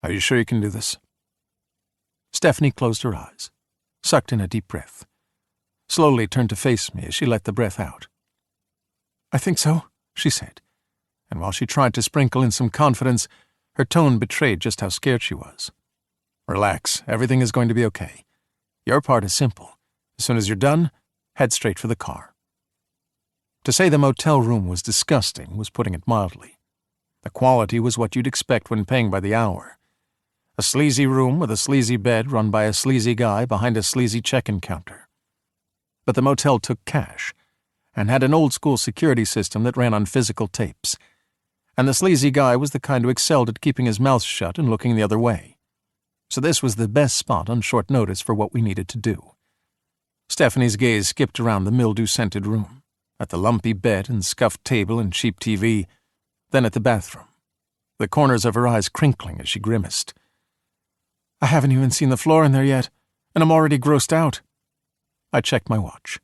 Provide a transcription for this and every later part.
Are you sure you can do this?" Stephanie closed her eyes, sucked in a deep breath, slowly turned to face me as she let the breath out. "I think so," she said, and while she tried to sprinkle in some confidence, her tone betrayed just how scared she was. "Relax, everything is going to be okay. Your part is simple. As soon as you're done, head straight for the car." To say the motel room was disgusting was putting it mildly. The quality was what you'd expect when paying by the hour. A sleazy room with a sleazy bed run by a sleazy guy behind a sleazy check-in counter. But the motel took cash and had an old-school security system that ran on physical tapes, and the sleazy guy was the kind who excelled at keeping his mouth shut and looking the other way. So this was the best spot on short notice for what we needed to do. Stephanie's gaze skipped around the mildew-scented room, at the lumpy bed and scuffed table and cheap TV, then at the bathroom, the corners of her eyes crinkling as she grimaced. "I haven't even seen the floor in there yet, and I'm already grossed out." I checked my watch.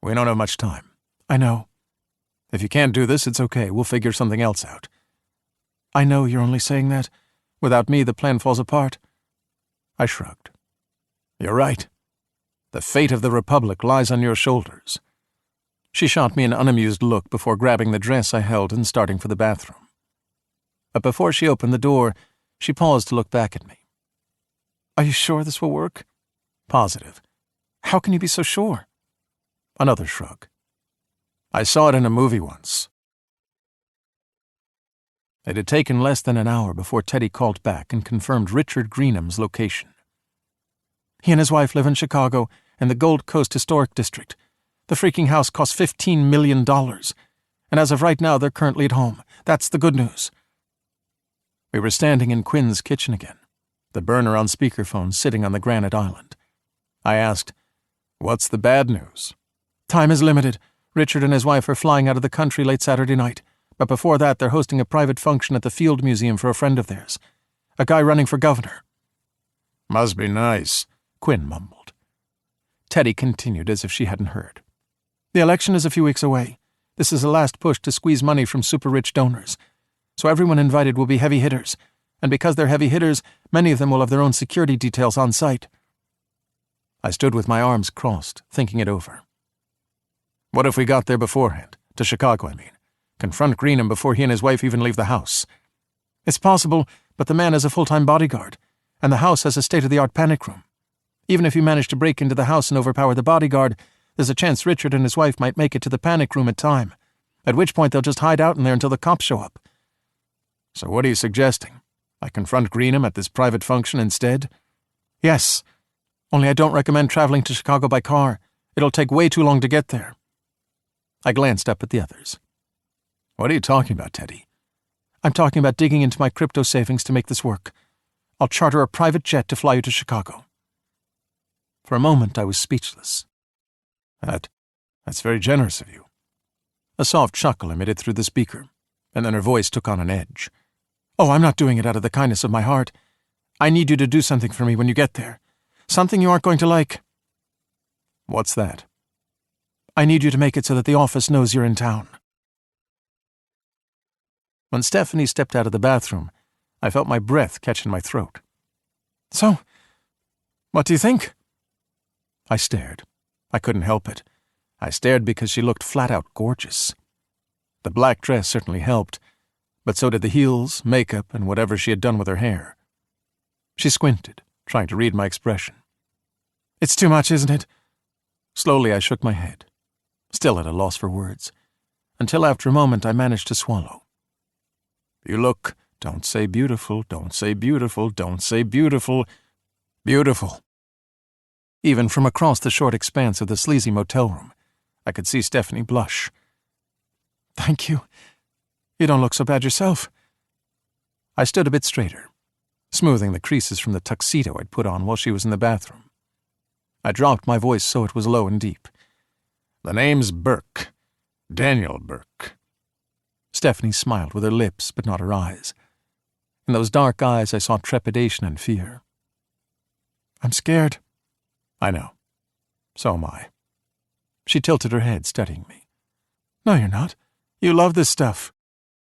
"We don't have much time." "I know." "If you can't do this, it's okay. We'll figure something else out." "I know you're only saying that. Without me, the plan falls apart." I shrugged. "You're right. The fate of the Republic lies on your shoulders." She shot me an unamused look before grabbing the dress I held and starting for the bathroom. But before she opened the door, she paused to look back at me. "Are you sure this will work?" "Positive." "How can you be so sure?" Another shrug. "I saw it in a movie once." It had taken less than an hour before Teddy called back and confirmed Richard Greenham's location. "He and his wife live in Chicago, in the Gold Coast Historic District. The freaking house cost $15 million. And as of right now, they're currently at home. That's the good news." We were standing in Quinn's kitchen again, the burner on speakerphone sitting on the granite island. I asked, "What's the bad news?" "Time is limited. Richard and his wife are flying out of the country late Saturday night, but before that they're hosting a private function at the Field Museum for a friend of theirs, a guy running for governor." "Must be nice," Quinn mumbled. Teddy continued as if she hadn't heard. "The election is a few weeks away. This is a last push to squeeze money from super-rich donors. So everyone invited will be heavy hitters, and because they're heavy hitters, many of them will have their own security details on site." I stood with my arms crossed, thinking it over. "What if we got there beforehand? To Chicago, I mean. Confront Greenham before he and his wife even leave the house." "It's possible, but the man is a full-time bodyguard, and the house has a state-of-the-art panic room. Even if you manage to break into the house and overpower the bodyguard, there's a chance Richard and his wife might make it to the panic room at time, at which point they'll just hide out in there until the cops show up." "So what are you suggesting? I confront Greenham at this private function instead?" "Yes. Only I don't recommend traveling to Chicago by car. It'll take way too long to get there." I glanced up at the others. "What are you talking about, Teddy?" "I'm talking about digging into my crypto savings to make this work. I'll charter a private jet to fly you to Chicago." For a moment I was speechless. That's very generous of you." A soft chuckle emitted through the speaker, and then her voice took on an edge. "Oh, I'm not doing it out of the kindness of my heart. I need you to do something for me when you get there. Something you aren't going to like." "What's that?" "I need you to make it so that the office knows you're in town." When Stephanie stepped out of the bathroom, I felt my breath catch in my throat. "So, what do you think?" I stared. I couldn't help it. I stared because she looked flat-out gorgeous. The black dress certainly helped, but so did the heels, makeup, and whatever she had done with her hair. She squinted, trying to read my expression. "It's too much, isn't it?" Slowly I shook my head, still at a loss for words, until after a moment I managed to swallow. "You look, don't say beautiful, don't say beautiful, don't say beautiful, beautiful." Even from across the short expanse of the sleazy motel room, I could see Stephanie blush. "Thank you. You don't look so bad yourself." I stood a bit straighter, smoothing the creases from the tuxedo I'd put on while she was in the bathroom. I dropped my voice so it was low and deep. "The name's Burke. Daniel Burke." Stephanie smiled with her lips, but not her eyes. In those dark eyes I saw trepidation and fear. "I'm scared." "I know. So am I." She tilted her head, studying me. "No, you're not. You love this stuff."